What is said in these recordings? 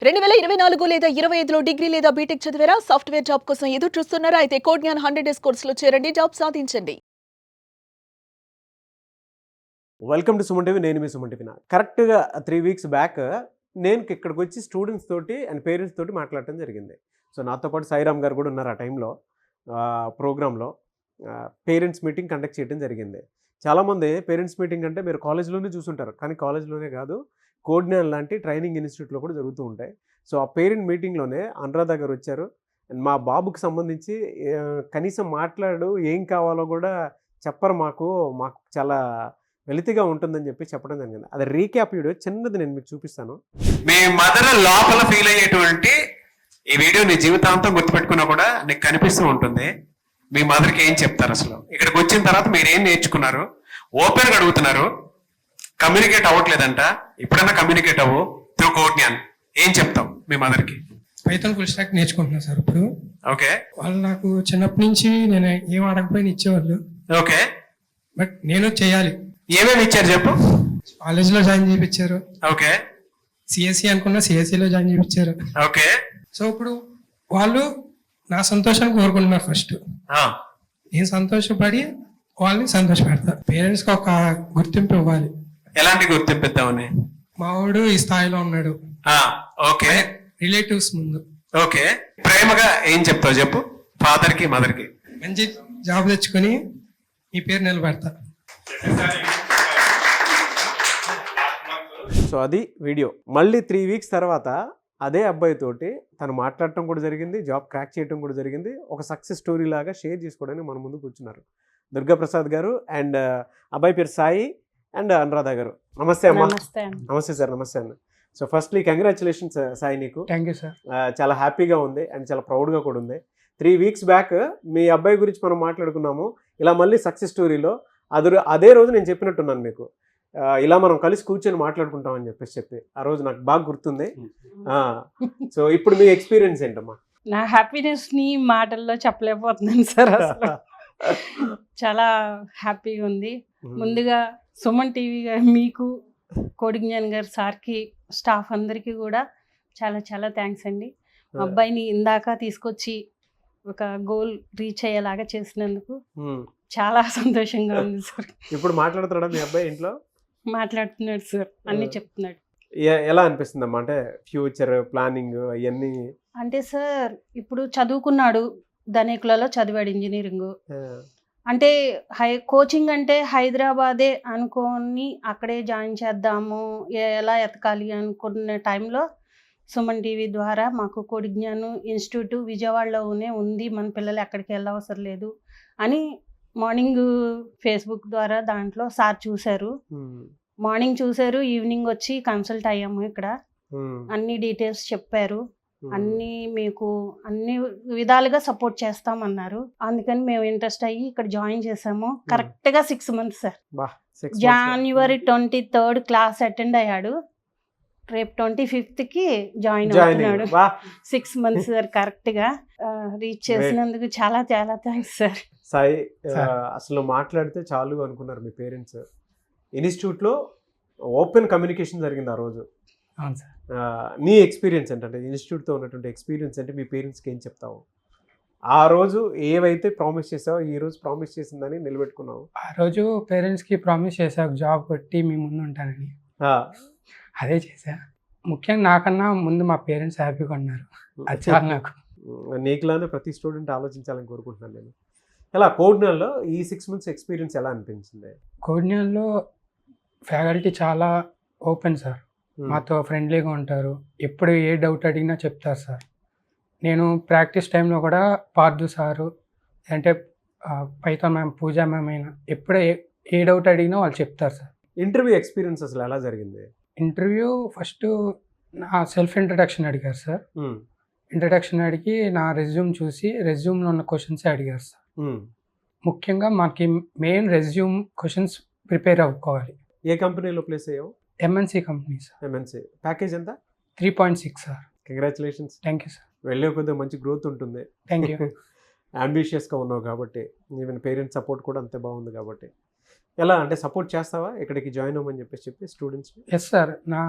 2024 లేదా 25లో డిగ్రీ లేదా బీటెక్ చదివారా? సాఫ్ట్‌వేర్ జాబ్ కోసం ఎదురు చూస్తున్నారా? అయితే కోడ్ జ్ఞాన్ 100 డేస్ కోర్సులో చేరండి, జాబ్ సాధించండి. Welcome to Suman TV. నేను మీ సుమన్ టీవీ. కరెక్ట్గా 3 వీక్స్ బ్యాక్ నేను ఇక్కడికి వచ్చి స్టూడెంట్స్ తోటి అండ్ పేరెంట్స్ తోటి మాట్లాడటం జరిగింది. సో నాతో పాటు సాయిరామ్ గారు కూడా ఉన్నారు. ఆ టైంలో ప్రోగ్రాంలో పేరెంట్స్ మీటింగ్ కండక్ట్ చేయడం జరిగింది. చాలామంది పేరెంట్స్ మీటింగ్ అంటే మీరు కాలేజ్లోనే చూసుంటారు, కానీ కాలేజ్లోనే కాదు, కోడ్ జ్ఞాన్ లాంటి ట్రైనింగ్ ఇన్స్టిట్యూట్లో కూడా జరుగుతూ ఉంటాయి. సో ఆ పేరెంట్ మీటింగ్లోనే అనురాధ గారు వచ్చారు. అండ్ మా బాబుకి సంబంధించి కనీసం మాట్లాడు ఏం కావాలో కూడా చెప్పరు, మాకు చాలా వెలితిగా ఉంటుందని చెప్పి చెప్పడం జరిగింది. అది రీక్యాప్ వీడియో చిన్నది నేను మీకు చూపిస్తాను. మీ మదర్ లోపల ఫీల్ అయ్యేటువంటి ఈ వీడియో నీ జీవితాంతం గుర్తుపెట్టుకున్నా కూడా నీకు కనిపిస్తూ ఉంటుంది. మీ మదర్కి ఏం చెప్తారు? అసలు ఇక్కడికి వచ్చిన తర్వాత మీరు ఏం నేర్చుకున్నారు? ఓపెన్గా అడుగుతున్నారు, కమ్యూనికేట్ అవ్వట్లేదంట. ఇప్పుడన్నా కమ్యూనికేట్ అవ్వు త్రూ కోడ్ జ్ఞాన్. ఏం చెప్తావు మీ మదర్కి? పైథాన్ ఫుల్ స్టాక్ నేర్చుకుంటున్నా సార్ ఇప్పుడు. ఓకే. వాళ్ళు నాకు చిన్నప్పటి నుంచి నేను ఏం అడగపోయినా ఇచ్చేవాళ్ళు. ఓకే. బట్ నేను చేయాలి. ఏమేమి ఇచ్చారు చెప్పు? కాలేజ్లో జాయిన్ చేయించారు. ఓకే. సిఎస్సి అనుకున్నా, సిఎస్సిలో జాయిన్ చేయించారు. ఓకే. సో ఇప్పుడు వాళ్ళు నా సంతోషాన్ని కోరుకుంటున్నారు. ఫస్ట్ నేను సంతోషపడి వాళ్ళని సంతోషపెడతా. పేరెంట్స్కి ఒక గుర్తింపు ఇవ్వాలి. ఎలాంటి గుర్తింపు ఇద్దామని? మావాడు ఈ స్థాయిలో ఉన్నాడు. ఓకే. రిలేటివ్స్ ముందు. ఓకే. ప్రేమగా ఏం చెప్తావు చెప్పు ఫాదర్కి మదర్కి? మంచి జాబ్ తెచ్చుకొని మీ పేరు నిలబెడతా. సో అది వీడియో. మళ్ళీ 3 వీక్స్ తర్వాత అదే అబ్బాయితోటి తను మాట్లాడటం కూడా జరిగింది, జాబ్ క్రాక్ చేయడం కూడా జరిగింది. ఒక సక్సెస్ స్టోరీ లాగా షేర్ చేసుకోవడానికి మన ముందు కూర్చున్నారు దుర్గాప్రసాద్ గారు అండ్ అబ్బాయి పేరు సాయి అండ్ అనురాధ గారు. నమస్తే అమ్మా. నమస్తే సార్. నమస్తే అన్న. సో ఫస్ట్లీ కంగ్రాచులేషన్స్ సాయి, నీకు. Thank you sir. చాలా హ్యాపీగా ఉంది అండ్ చాలా ప్రౌడ్గా కూడా ఉంది. 3 వీక్స్ బ్యాక్ మీ అబ్బాయి గురించి మనం మాట్లాడుకున్నాము. ఇలా మళ్ళీ సక్సెస్ స్టోరీలో అదే రోజు నేను చెప్పినట్టున్నాను మీకు, ఇలా మనం కలిసి కూర్చొని మాట్లాడుకుంటామని చెప్పి ఆ రోజు నాకు బాగా గుర్తుంది. సో ఇప్పుడు మీ ఎక్స్పీరియన్స్ ఏంటమ్మా? నా హ్యాపీనెస్ ని మాటల్లో చెప్పలేకపోతున్నాను సార్. అసలు చాలా హ్యాపీగా ఉంది. ముందుగా సుమన్ టీవీ మీకు, కోడ్ జ్ఞాన్ గారు సార్కి, స్టాఫ్ అందరికీ కూడా చాలా చాలా థ్యాంక్స్ అండి. మా అబ్బాయిని ఇందాక తీసుకొచ్చి ఒక గోల్ రీచ్ అయ్యేలాగా చేసినందుకు చాలా సంతోషంగా ఉంది సార్. ఇప్పుడు మాట్లాడుతున్నాడా మీ అబ్బాయి? ఇంట్లో మాట్లాడుతున్నాడు సార్, అన్ని చెప్తున్నాడు. ఎలా అనిపిస్తుంది అమ్మా? అంటే ఫ్యూచర్ ప్లానింగ్ అవన్నీ అంటే సార్ ఇప్పుడు చదువుకున్నాడు, ధనికులలో చదివాడు ఇంజనీరింగ్. అంటే కోచింగ్ అంటే హైదరాబాదే అనుకొని అక్కడే జాయిన్ చేద్దాము, ఎలా ఎతకాలి అనుకున్న టైంలో సుమన్ టీవీ ద్వారా మాకు కోడ్ జ్ఞాన్ ఇన్స్టిట్యూట్ విజయవాడలోనే ఉంది, మన పిల్లలు ఎక్కడికి వెళ్ళవసరం లేదు అని మార్నింగ్ ఫేస్బుక్ ద్వారా దాంట్లో సార్ చూశారు. మార్నింగ్ చూశారు, ఈవినింగ్ వచ్చి కన్సల్ట్ అయ్యాము. ఇక్కడ అన్ని డీటెయిల్స్ చెప్పారు, అన్ని మీకు అన్ని విధాలుగా సపోర్ట్ చేస్తామన్నారు. అందుకని మేము ఇంట్రెస్ట్ అయ్యి ఇక్కడ జాయిన్ చేసాము. కరెక్ట్గా 6 మంత్స్ సార్. జనవరి 23 క్లాస్ అటెండ్ అయ్యాడు. రేపు 25కి జాయిన్ అవుతున్నాడు. 6 మంత్స్ సార్ కరెక్ట్గా రీచ్ చేసినందుకు చాలా చాలా థ్యాంక్స్ సార్. సాయి, అసలు మాట్లాడితే చాలు అనుకున్నారు మీ పేరెంట్స్. ఇన్స్టిట్యూట్లో ఓపెన్ కమ్యూనికేషన్ జరిగింది ఆ రోజు. అవును సార్. నీ ఎక్స్పీరియన్స్ ఏంటంటే, ఇన్స్టిట్యూట్తో ఉన్నటువంటి ఎక్స్పీరియన్స్ అంటే మీ పేరెంట్స్కి ఏం చెప్తావు? ఆ రోజు ఏవైతే ప్రామిస్ చేసావో ఈ రోజు ప్రామిస్ చేసిందని నిలబెట్టుకున్నావు? ఆ రోజు పేరెంట్స్కి ప్రామిస్ చేశాను, జాబ్ కొట్టి మీ ముందు ఉంటానని. అదే చేశా. ముఖ్యంగా నాకన్నా ముందు మా పేరెంట్స్ హ్యాపీగా ఉన్నారు. అది చాలు నాకు. నీకులానే ప్రతి స్టూడెంట్ ఆలోచించాలని కోరుకుంటున్నాను నేను. ఎలా కోడ్ జ్ఞాన్లో ఈ 6 మంత్స్ ఎక్స్పీరియన్స్ ఎలా అనిపించింది? కోడ్ జ్ఞాన్లో ఫ్యాకల్టీ చాలా ఓపెన్ సార్, మాతో ఫ్రెండ్లీగా ఉంటారు. ఎప్పుడు ఏ డౌట్ అడిగినా చెప్తారు సార్. నేను ప్రాక్టీస్ టైంలో కూడా పార్థు సారు అంటే పైథాన్ మ్యామ్, పూజా మ్యామ్ అయినా ఎప్పుడు ఏ డౌట్ అడిగినా వాళ్ళు చెప్తారు సార్. ఇంటర్వ్యూ ఎక్స్పీరియన్స్ అసలు ఎలా జరిగింది? ఇంటర్వ్యూ ఫస్ట్ నా సెల్ఫ్ ఇంట్రడక్షన్ అడిగారు సార్. ఇంట్రడక్షన్ అడిగి నా రెజ్యూమ్ చూసి రెజ్యూమ్లో ఉన్న క్వశ్చన్స్ అడిగారు సార్. ముఖ్యంగా మనకి మెయిన్ రెజ్యూమ్ క్వశ్చన్స్ ప్రిపేర్ అవ్వుకోవాలి. ఏ కంపెనీలో ప్లేస్ అయ్యావు? MNC company sir. MNC. Package ఎంత? 3.6 sir. Congratulations. Thank you sir. వెళ్ళే కొద్దిగా మంచి గ్రోత్ ఉంటుంది. Thank you. అంబిషియస్గా ఉన్నావు కాబట్టి, ఈవెన్ పేరెంట్స్ సపోర్ట్ కూడా అంతే బాగుంది కాబట్టి. ఎలా అంటే సపోర్ట్ చేస్తావా ఇక్కడికి జాయిన్ అవ్వమని చెప్పి స్టూడెంట్స్? ఎస్ సార్, నా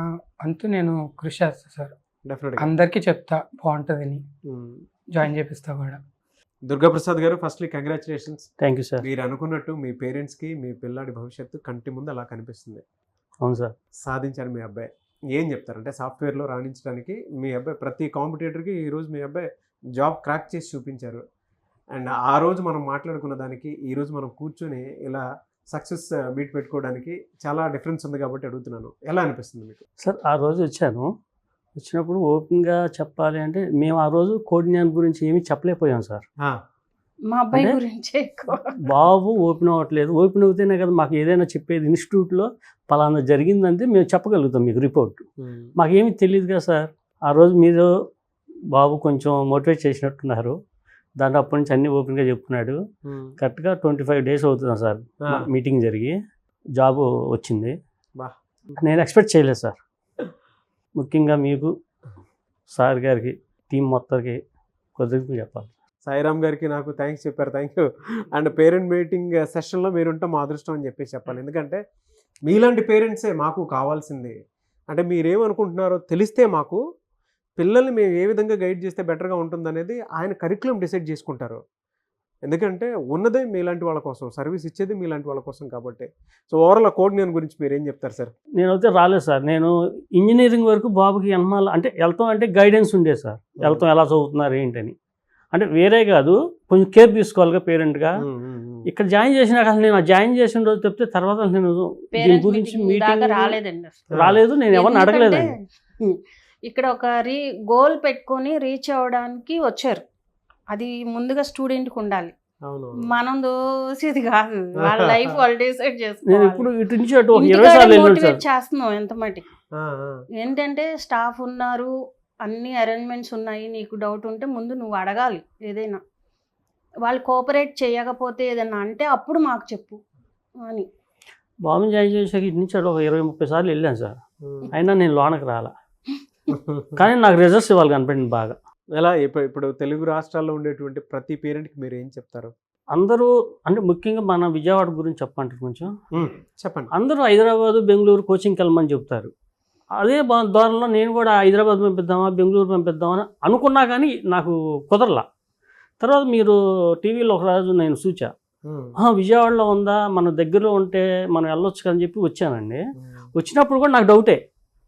అంతు నేను కృషి చేస్తాను సార్. డెఫినెట్గా. అందరికీ చెప్తా బాగుంటుందని, జాయిన్ చేపిస్తా కూడా. దుర్గాప్రసాద్ గారు, firstly congratulations. Thank you sir. మీరు అనుకున్నట్టు మీ పేరెంట్స్కి మీ పిల్లాడి భవిష్యత్తు కంటి ముందు అలా కనిపిస్తుంది. అవును సార్. సాధించారు మీ అబ్బాయి. ఏం చెప్తారు అంటే సాఫ్ట్వేర్లో రాణించడానికి మీ అబ్బాయి ప్రతి కాంపిటేటర్కి ఈరోజు మీ అబ్బాయి జాబ్ క్రాక్ చేసి చూపించారు. అండ్ ఆ రోజు మనం మాట్లాడుకున్న దానికి ఈరోజు మనం కూర్చొని ఇలా సక్సెస్ మీట్ పెట్టుకోవడానికి చాలా డిఫరెన్స్ ఉంది కాబట్టి అడుగుతున్నాను, ఎలా అనిపిస్తుంది మీకు? సార్ ఆ రోజు వచ్చినప్పుడు ఓపెన్గా చెప్పాలి అంటే మేము ఆ రోజు కోడిజ్ఞాన్ గురించి ఏమీ చెప్పలేకపోయాం సార్. మా అబ్బాయి అంటే గురించి ఎక్కువ. బాబు ఓపెన్ అవ్వట్లేదు, ఓపెన్ అవుతేనే కదా మాకు ఏదైనా చెప్పేది. ఇన్స్టిట్యూట్లో పలానా జరిగిందంటే మేము చెప్పగలుగుతాం మీకు రిపోర్ట్. మాకేమీ తెలియదు కదా సార్. ఆ రోజు మీరు బాబు కొంచెం మోటివేట్ చేసినట్టున్నారు. దాంట్లో అప్పటి నుంచి అన్నీ ఓపెన్గా చెప్తున్నాడు. కరెక్ట్గా 25 days అవుతుంది సార్ మీటింగ్ జరిగి జాబ్ వచ్చింది. నేను ఎక్స్పెక్ట్ చేయలేదు సార్. ముఖ్యంగా మీకు, సార్ గారికి, టీం మొత్తానికి కృతజ్ఞతలు చెప్పాలి. సాయిరామ్ గారికి నాకు థ్యాంక్స్ చెప్పారు, thank you. And parent meeting సెషన్లో మీరుంటే మా అదృష్టం అని చెప్పేసి చెప్పాలి. ఎందుకంటే మీలాంటి పేరెంట్సే మాకు కావాల్సింది. అంటే మీరేమనుకుంటున్నారో తెలిస్తే మాకు పిల్లల్ని మేము ఏ విధంగా గైడ్ చేస్తే బెటర్గా ఉంటుందనేది ఆయన కరికులం డిసైడ్ చేసుకుంటారు. ఎందుకంటే ఉన్నదే మీలాంటి వాళ్ళ కోసం, సర్వీస్ ఇచ్చేది మీలాంటి వాళ్ళ కోసం కాబట్టి. సో ఓవరాల్ కోడిజ్ఞాన్ గురించి మీరు ఏం చెప్తారు సార్? నేనైతే రాలేదు సార్. నేను ఇంజనీరింగ్ వరకు బాబుకి ఎనమాల అంటే వెళ్తాం అంటే గైడెన్స్ ఉండేది సార్. వెళ్తాం ఎలా చదువుతున్నారు ఏంటని. అంటే వేరే కాదు, కొంచెం కేర్ తీసుకోవాలిగా పేరెంట్గా. ఇక్కడ జాయిన్ చేసినాక అసలు నేను జాయిన్ చేసిన రోజు చెప్తే తర్వాత నేను దీని గురించి మీటింగ్ రాలేదు, నేను ఎవరిని అడగలేదండి. ఇక్కడ ఒక గోల్ పెట్టుకొని రీచ్ అవ్వడానికి వచ్చారు. అది ముందుగా స్టూడెంట్కి ఉండాలి. మనం దోసేది కాదు, వాళ్ళ లైఫ్ వాళ్ళు డిసైడ్ నేను ఇప్పుడు ఇటు నుంచి అటు 20 సార్లు మోటివేట్ చేస్తున్నాం ఎంత మటుకి. ఏంటంటే స్టాఫ్ ఉన్నారు, అన్ని అరేంజ్మెంట్స్ ఉన్నాయి, నీకు డౌట్ ఉంటే ముందు నువ్వు అడగాలి. ఏదైనా వాళ్ళు కోఆపరేట్ చేయకపోతే ఏదైనా అంటే అప్పుడు మాకు చెప్పు అని. బాబుని జాయిన్ చేసాక ఇటు నుంచి అటు 20-30 సార్లు వెళ్ళాను సార్. అయినా నేను లోనకి రాలా. కానీ నాకు రిజల్ట్స్ ఇవ్వాలి కనపడింది బాగా. ఎలా ఇప్పుడు తెలుగు రాష్ట్రాల్లో ఉండేటువంటి ప్రతి పేరెంట్కి మీరు ఏం చెప్తారు? అందరూ అంటే ముఖ్యంగా మన విజయవాడ గురించి చెప్పంటారు కొంచెం. చెప్పండి. అందరూ హైదరాబాద్, బెంగళూరు కోచింగ్కి వెళ్ళమని చెప్తారు. అదే దారిలో నేను కూడా హైదరాబాద్ పంపిద్దామా, బెంగళూరు పంపిద్దామని అనుకున్నా కానీ నాకు కుదరలా. తర్వాత మీరు టీవీలో ఒకరోజు నేను చూచా, విజయవాడలో ఉందా, మన దగ్గరలో ఉంటే మనం వెళ్ళొచ్చు అని చెప్పి వచ్చానండి. వచ్చినప్పుడు కూడా నాకు డౌటే,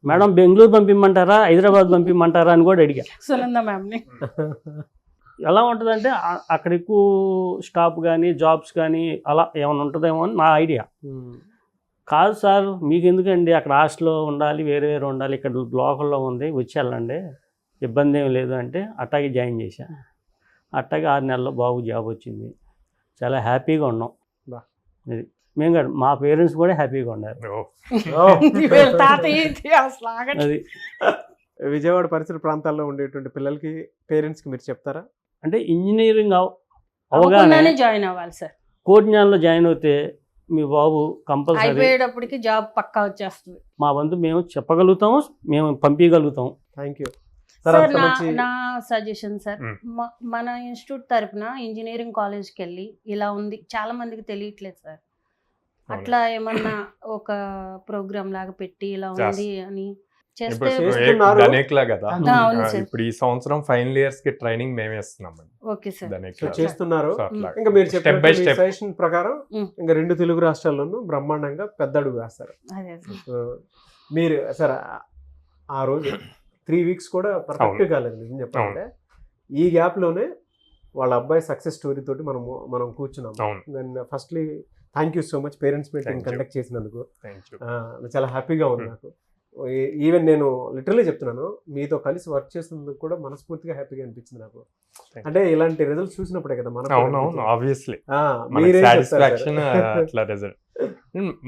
మేడం బెంగళూరు పంపిమ్మంటారా, హైదరాబాద్ పంపిమ్మంటారా అని కూడా అడిగా సునంద మ్యామ్ని. ఎలా ఉంటుందంటే అక్కడ ఎక్కువ స్టాప్ కానీ జాబ్స్ కానీ అలా ఏమైనా ఉంటుందేమో అని నా ఐడియా. కాదు సార్, మీకు ఎందుకండి, అక్కడ హాస్టల్లో ఉండాలి, వేరే వేరే ఉండాలి, ఇక్కడ లోకల్లో ఉంది, వచ్చి వెళ్ళండి, ఇబ్బంది ఏం లేదు అంటే అట్టాగే జాయిన్ చేశా. అట్టాగే 6 నెలల్లో బాబు జాబ్ వచ్చింది. చాలా హ్యాపీగా ఉన్నాం. ఇది మేము కాదు, మా పేరెంట్స్ కూడా హ్యాపీగా ఉన్నారు. అది విజయవాడ పరిసర ప్రాంతాల్లో ఉండేటువంటి పిల్లలకి, పేరెంట్స్కి మీరు చెప్తారా? అంటే ఇంజనీరింగ్ అవగానే జాయిన్ అవ్వాలి సార్. కోడిజ్ఞాన్లో జాయిన్ అవుతే మీ బాబు కంపల్సరీ అయిపోయేటప్పటికి జాబ్ పక్కా వచ్చేస్తుంది. మా వంతు మేము చెప్పగలుగుతాము, మేము పంపించగలుగుతాం. Thank you sir. నా సజెషన్ సార్, మన ఇన్స్టిట్యూట్ తరఫున ఇంజనీరింగ్ కాలేజ్కి వెళ్ళి ఇలా ఉంది, చాలా మందికి తెలియట్లేదు సార్. అట్లా ఏమన్నా ఒక ప్రోగ్రామ్ లాగా పెట్టి ఇలా ఉంది అని చేస్తే. ఇప్పుడు ఈ సంవత్సరం ఫైనల్ ఇయర్స్ కి ట్రైనింగ్ మేమే ఇస్తున్నాం. ఓకే సార్, చేస్తున్నారు. ఇంకా మీరు చెప్పిన సజెషన్ ప్రకారం ఇంకా 2 తెలుగు రాష్ట్రాల్లోనూ బ్రహ్మాండంగా పెద్ద అడుగు వేస్తారు. మీరు సార్ ఆ రోజు 3 weeks కూడా పర్ఫెక్ట్ కాలేదు నిజం చెప్పాలంటే. ఈ గ్యాప్ లోనే వాళ్ళ అబ్బాయి సక్సెస్ స్టోరీ తోటి మనం కూర్చున్నాం. Firstly thank you so much parents meeting conduct చేసినందుకు. చాలా హ్యాపీగా ఉంది నాకు. ఈవెన్ నేను లిటరల్లీ చెప్తున్నాను, మీతో కలిసి వర్క్ చేసినందుకు కూడా మనస్ఫూర్తిగా హ్యాపీగా అనిపించింది నాకు. అంటే ఇలాంటి రిజల్ట్స్ చూసినప్పుడే కదా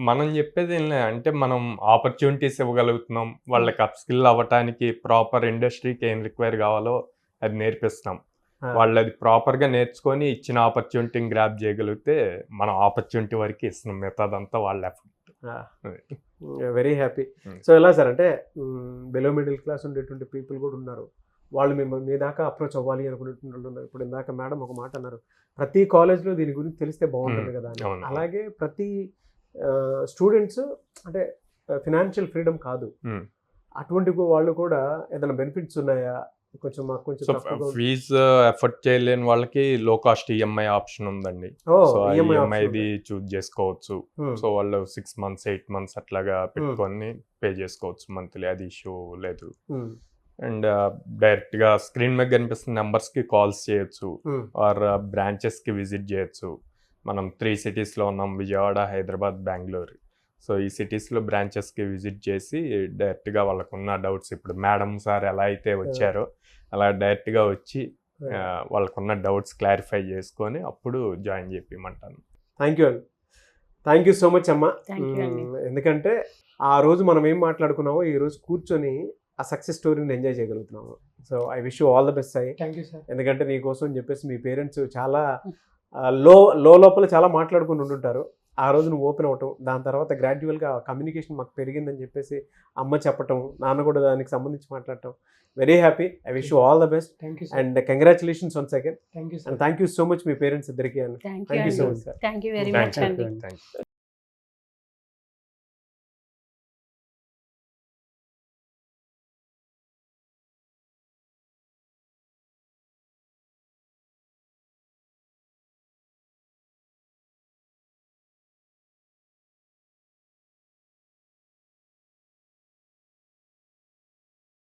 మనం చెప్పేది అంటే మనం ఆపర్చునిటీస్ ఇవ్వగలుగుతున్నాం, వాళ్ళకి అప్ స్కిల్ అవ్వటానికి ప్రాపర్ ఇండస్ట్రీకి ఏం రిక్వైర్ కావాలో అది నేర్పిస్తున్నాం. వాళ్ళు అది ప్రాపర్గా నేర్చుకొని ఇచ్చిన ఆపర్చునిటీని గ్రాప్ చేయగలిగితే మనం ఆపర్చునిటీ వరకు ఇస్తున్నాం, మిగతాదంతా వాళ్ళ ఎఫర్ట్. Very happy. సో ఎలా సార్ అంటే బిలో మిడిల్ క్లాస్ ఉండేటువంటి పీపుల్ కూడా ఉన్నారు, వాళ్ళు మీ దాకా అప్రోచ్ అవ్వాలి అనుకునేటువంటి వాళ్ళు ఉన్నారు. ఇప్పుడు ఇందాక మేడం ఒక మాట అన్నారు, ప్రతి కాలేజ్లో దీని గురించి తెలిస్తే బాగుంటుంది కదా అని. అలాగే ప్రతి స్టూడెంట్స్ అంటే ఫినాన్షియల్ ఫ్రీడమ్ కాదు, అటువంటి వాళ్ళు కూడా ఏదైనా బెనిఫిట్స్ ఉన్నాయా? కొంచెం మాకు కొంచెం సో తక్కువగా ఫీజు ఎఫర్ట్ చేయలేని వాళ్ళకి లో కాస్ట్ ఈఎంఐ ఆప్షన్ ఉందండి. సో ఆ EMI ఈఎంఐది చూజ్ చేసుకోవచ్చు. సో వాళ్ళు 6 months 8 months అట్లాగా పెట్టుకొని పే చేసుకోవచ్చు మంత్లీ, అది ఇష్యూ లేదు. అండ్ డైరెక్ట్గా స్క్రీన్ మీద కనిపిస్తున్న నెంబర్స్కి కాల్స్ చేయొచ్చు ఆర్ బ్రాంచెస్కి విజిట్ చేయొచ్చు. మనం 3 cities-లో ఉన్నాం, విజయవాడ, హైదరాబాద్, బెంగళూరు. సో ఈ సిటీస్లో బ్రాంచెస్కి విజిట్ చేసి డైరెక్ట్గా వాళ్ళకున్న డౌట్స్, ఇప్పుడు మేడం సార్ ఎలా అయితే వచ్చారో అలా డైరెక్ట్గా వచ్చి వాళ్ళకున్న డౌట్స్ క్లారిఫై చేసుకొని అప్పుడు జాయిన్ చేపిమంటాను. థ్యాంక్ యూ అండి, థ్యాంక్ యూ సో మచ్ అమ్మా. Thank you అండి. ఎందుకంటే ఆ రోజు మనం ఏం మాట్లాడుకున్నామో ఈ రోజు కూర్చొని ఆ సక్సెస్ స్టోరీని ఎంజాయ్ చేయగలుగుతున్నాము. So I wish you all the best Sai. Thank you sir. ఎందుకంటే నీ కోసం అని చెప్పేసి మీ పేరెంట్స్ చాలా లోపల చాలా మాట్లాడుకుని ఉంటుంటారు. ఆ రోజు నువ్వు ఓపెన్ అవ్వటం, దాని తర్వాత గ్రాడ్యువల్గా కమ్యూనికేషన్ మాకు పెరిగిందని చెప్పేసి అమ్మ చెప్పటం, నాన్న కూడా దానికి సంబంధించి మాట్లాడటం, very happy. I wish you all the best thank you sir. And congratulations once again. Thank you and sir. Thank you so much మీ పేరెంట్స్ ఇద్దరికి. Thank Thank you you so అండి. much, sir. Thank you very thank much you అండి. Thank you.